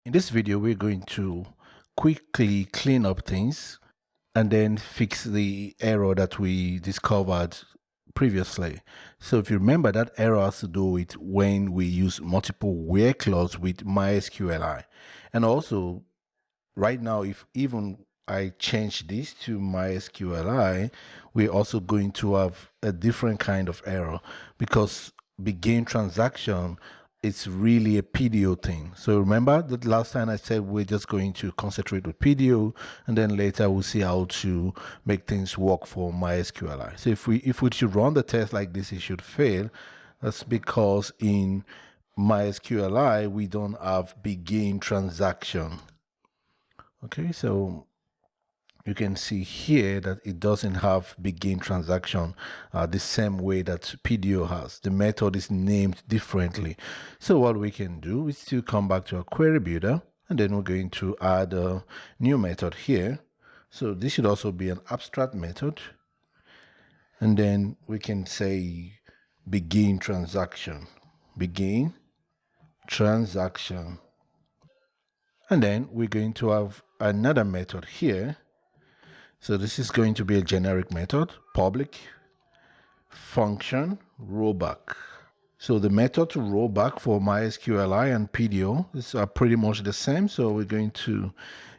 In this video, we're going to quickly clean up things and then fix the error that we discovered previously. So if you remember, that error has to do with when we use multiple where clause with MySQLi. And also right now, if even I change this to MySQLi, we're also going to have a different kind of error because begin transaction, it's really a PDO thing. So remember that last time I said we're just going to concentrate with PDO, and then later we'll see how to make things work for MySQLi. So if we should run the test like this, it should fail. That's because in MySQLi we don't have begin transaction. Okay, so you can see here that it doesn't have begin transaction the same way that PDO has. The method is named differently. So what we can do is to come back to our query builder, and then we're going to add a new method here. So this should also be an abstract method. And then we can say begin transaction, begin transaction. And then we're going to have another method here. So this is going to be a generic method, public function rollback. So the method to rollback for MySQLi and PDO is pretty much the same. So we're going to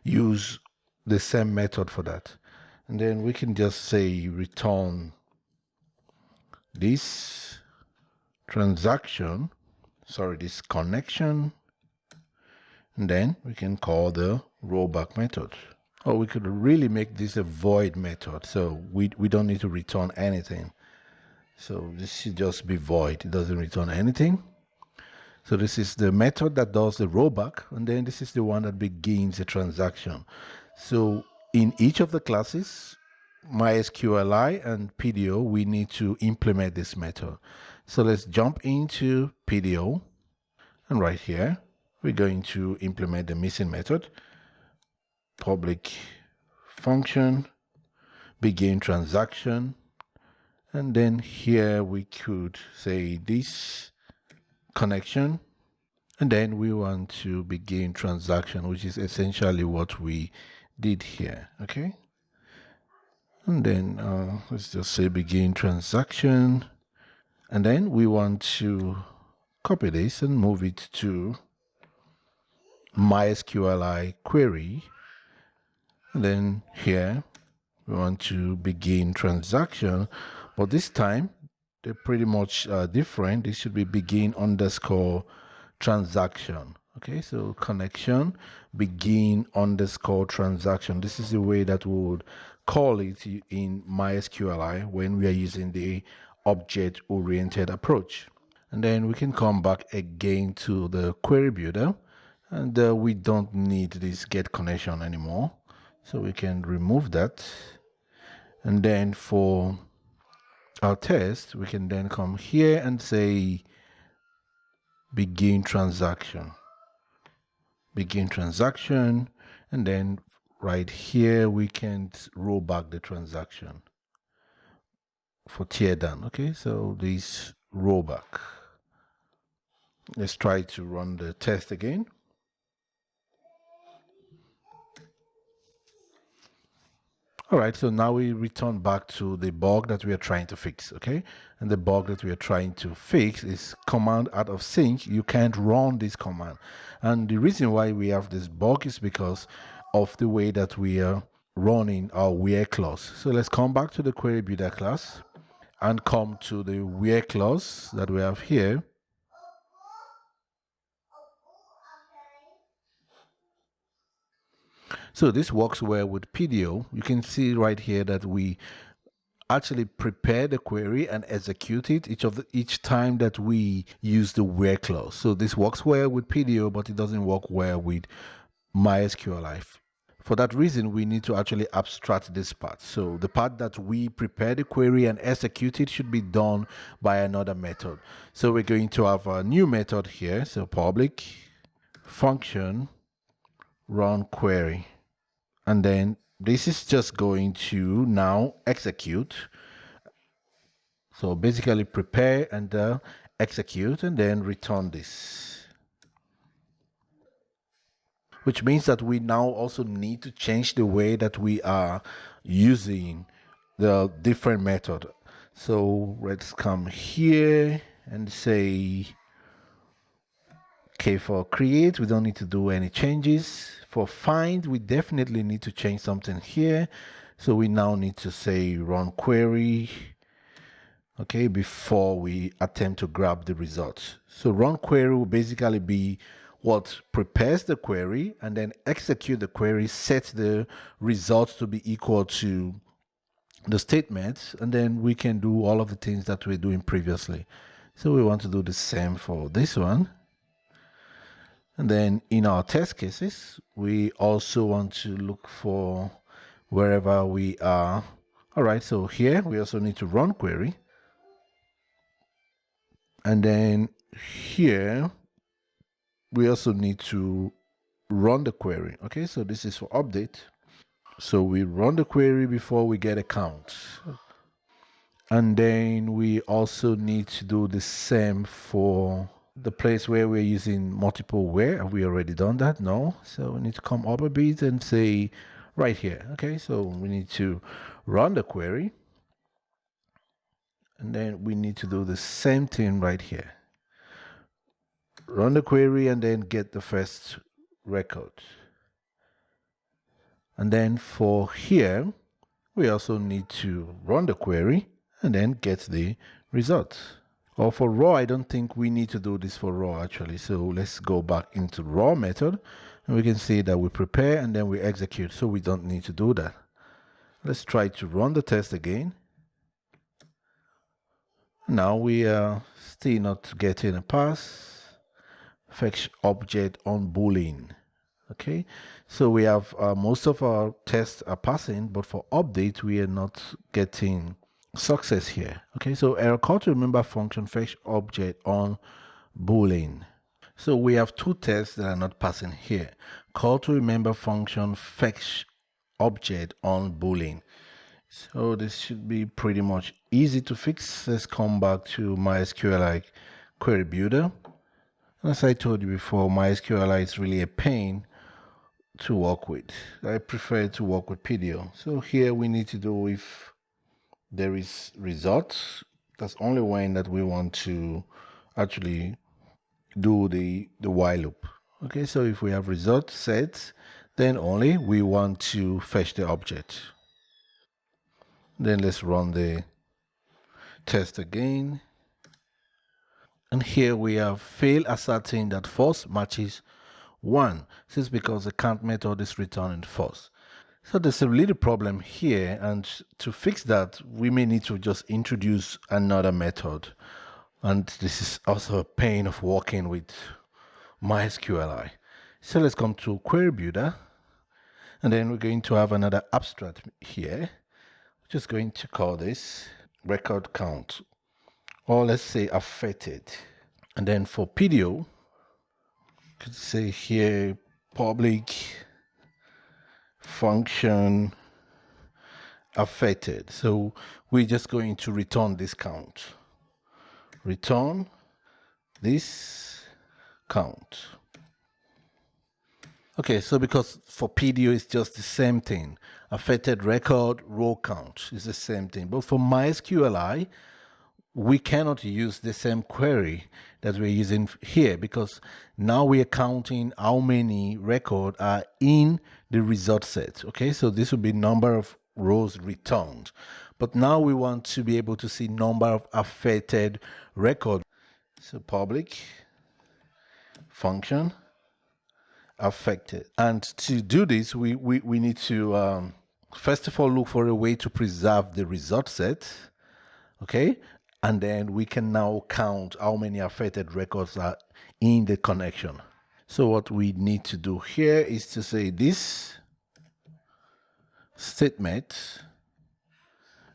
use the same method for that. And then we can just say return this transaction, this connection. And then we can call the rollback method. Or we could really make this a void method, so we don't need to return anything. So this should just be void. It doesn't return anything. So this is the method that does the rollback, and then this is the one that begins a transaction. So in each of the classes, MySQLi and PDO, we need to implement this method. So let's jump into PDO, and right here we're going to implement the missing method, public function begin transaction, and then here we could say this connection, and then we want to begin transaction, which is essentially what we did here. Okay, and then let's just say begin transaction, and then we want to copy this and move it to MySQLi query. And then here we want to begin transaction, but this time they're pretty much different. This should be begin underscore transaction. Okay, so connection begin underscore transaction. This is the way that we would call it in MySQLi when we are using the object-oriented approach. And then we can come back again to the query builder, and we don't need this get connection anymore. So we can remove that. And then for our test, we can then come here and say begin transaction. Begin transaction. And then right here, we can roll back the transaction for tear down. Okay, so this rollback. Let's try to run the test again. All right, so now we return back to the bug that we are trying to fix, okay? And the bug that we are trying to fix is command out of sync. You can't run this command. And the reason why we have this bug is because of the way that we are running our where clause. So let's come back to the query builder class and come to the where clause that we have here. So this works well with PDO. You can see right here that we actually prepare the query and execute it each time that we use the where clause. So this works well with PDO, but it doesn't work well with MySQLi. For that reason, we need to actually abstract this part. So the part that we prepare the query and execute it should be done by another method. So we're going to have a new method here. So public function run query. And then this is just going to now execute. So basically prepare and execute, and then return this. which means that we now also need to change the way that we are using the different method. So let's come here and say, okay, for create, we don't need to do any changes. For find, we definitely need to change something here. So we now need to say run query, okay, before we attempt to grab the results. So run query will basically be what prepares the query and then execute the query, set the results to be equal to the statements, and then we can do all of the things that we're doing previously. So we want to do the same for this one. And then in our test cases, we also want to look for wherever we are. All right, so here we also need to run query. And then here, we also need to run the query. Okay, so this is for update. So we run the query before we get a count. And then we also need to do the same for the place where we're using multiple where. Have we already done that? No. So we need to come up a bit and say right here. Okay, so we need to run the query. And then we need to do the same thing right here. Run the query and then get the first record. And then for here, we also need to run the query and then get the result. Or for raw, I don't think we need to do this for raw actually. So let's go back into raw method and we can see that we prepare and then we execute. So we don't need to do that. Let's try to run the test again. Now we are still not getting a pass. Fetch object on Boolean. Okay, so we have most of our tests are passing, but for update we are not getting success here. Okay, so error call to remember function fetch object on Boolean. So we have two tests that are not passing here. Call to remember function fetch object on Boolean. So this should be pretty much easy to fix. Let's come back to MySQLite query builder. As I told you before, MySQLite is really a pain to work with. I prefer to work with PDO. So here we need to do if there is results. That's only when that we want to actually do the while loop. Okay, so if we have result set, then only we want to fetch the object. Then let's run the test again. And here we have fail asserting that false matches 1. This is because the count method is returning false. So there's a little problem here, and to fix that, we may need to just introduce another method. And this is also a pain of working with MySQLite. So let's come to query builder, and then we're going to have another abstract here. We're just going to call this record count, or let's say affected. And then for PDO, could say here public function affected. So we're just going to return this count. Return this count. Okay, so because for PDO it's just the same thing. Affected record row count is the same thing. But for MySQLite, we cannot use the same query that we're using here because now we are counting how many records are in the result set. Okay, so this would be number of rows returned. But now we want to be able to see number of affected records. So public function affected. And to do this, we need to first of all look for a way to preserve the result set. Okay, and then we can now count how many affected records are in the connection. So what we need to do here is to say this statement,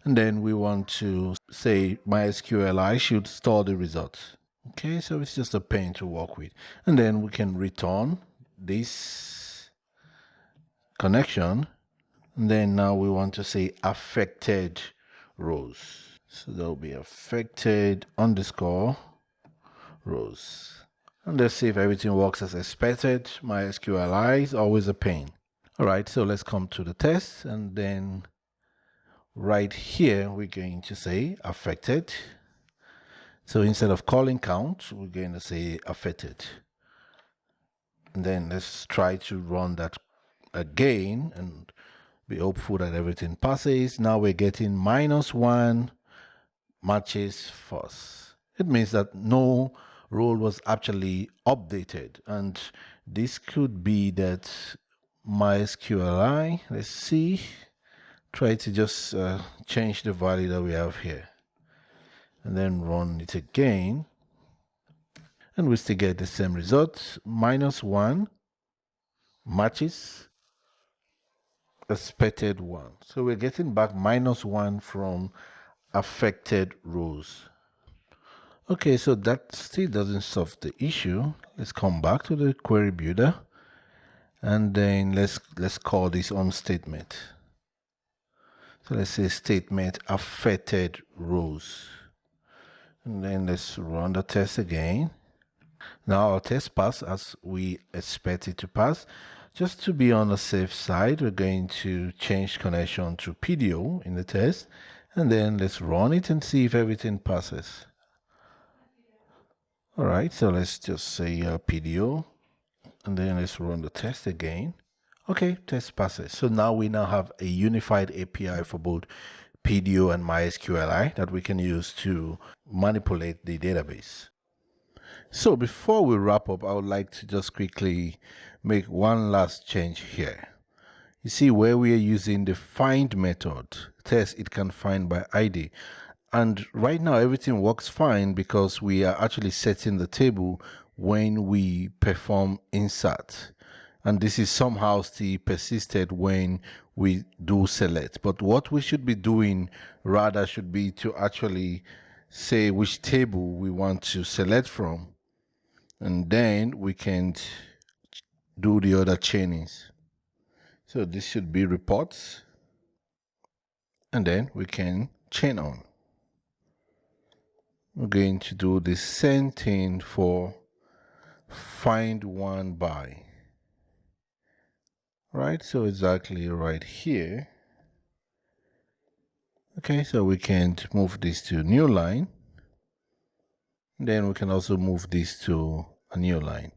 and then we want to say MySQLite should store the results. Okay, so it's just a pain to work with. And then we can return this connection, and then now we want to say affected rows. So that will be affected underscore rows. And let's see if everything works as expected. MySQLi is always a pain. All right, so let's come to the test, and then right here we're going to say affected. So instead of calling count, we're going to say affected. And then let's try to run that again and be hopeful that everything passes. Now we're getting -1 matches false. It means that no role was actually updated, and this could be that MySQLi, let's see, try to just change the value that we have here and then run it again, and we still get the same result. -1 matches expected 1. So we're getting back -1 from affected rows. Okay, so that still doesn't solve the issue. Let's come back to the query builder, and then let's call this on statement. So let's say statement affected rows, and then let's run the test again. Now our test passed as we expect it to pass. Just to be on the safe side, we're going to change connection to PDO in the test, and then let's run it and see if everything passes. All right, so let's just say PDO, and then let's run the test again. Okay, test passes. So now we have a unified API for both PDO and MySQLi that we can use to manipulate the database. So before we wrap up, I would like to just quickly make one last change here. You see where we are using the find method, test it can find by ID. And right now everything works fine because we are actually setting the table when we perform insert. And this is somehow still persisted when we do select. But what we should be doing rather should be to actually say which table we want to select from. And then we can do the other chainings. So this should be reports. And then we can chain on. We're going to do the same thing for find one by. Right, so exactly right here. Okay, so we can move this to a new line. Then we can also move this to a new line.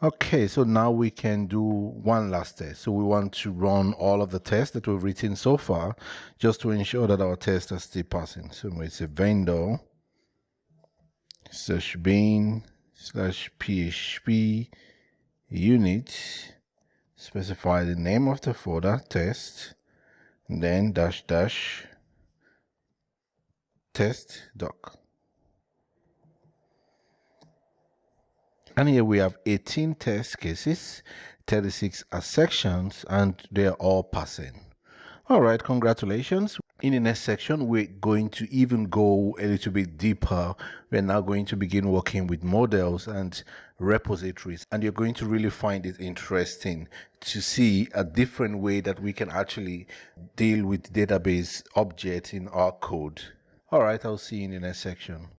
Okay, so now we can do one last test. So we want to run all of the tests that we've written so far just to ensure that our tests are still passing. So we say vendor /bin /PHP unit, specify the name of the folder test, and then -- test doc. And here we have 18 test cases, 36 are sections, and they're all passing. All right, congratulations. In the next section, we're going to even go a little bit deeper. We're now going to begin working with models and repositories, and you're going to really find it interesting to see a different way that we can actually deal with database objects in our code. All right, I'll see you in the next section.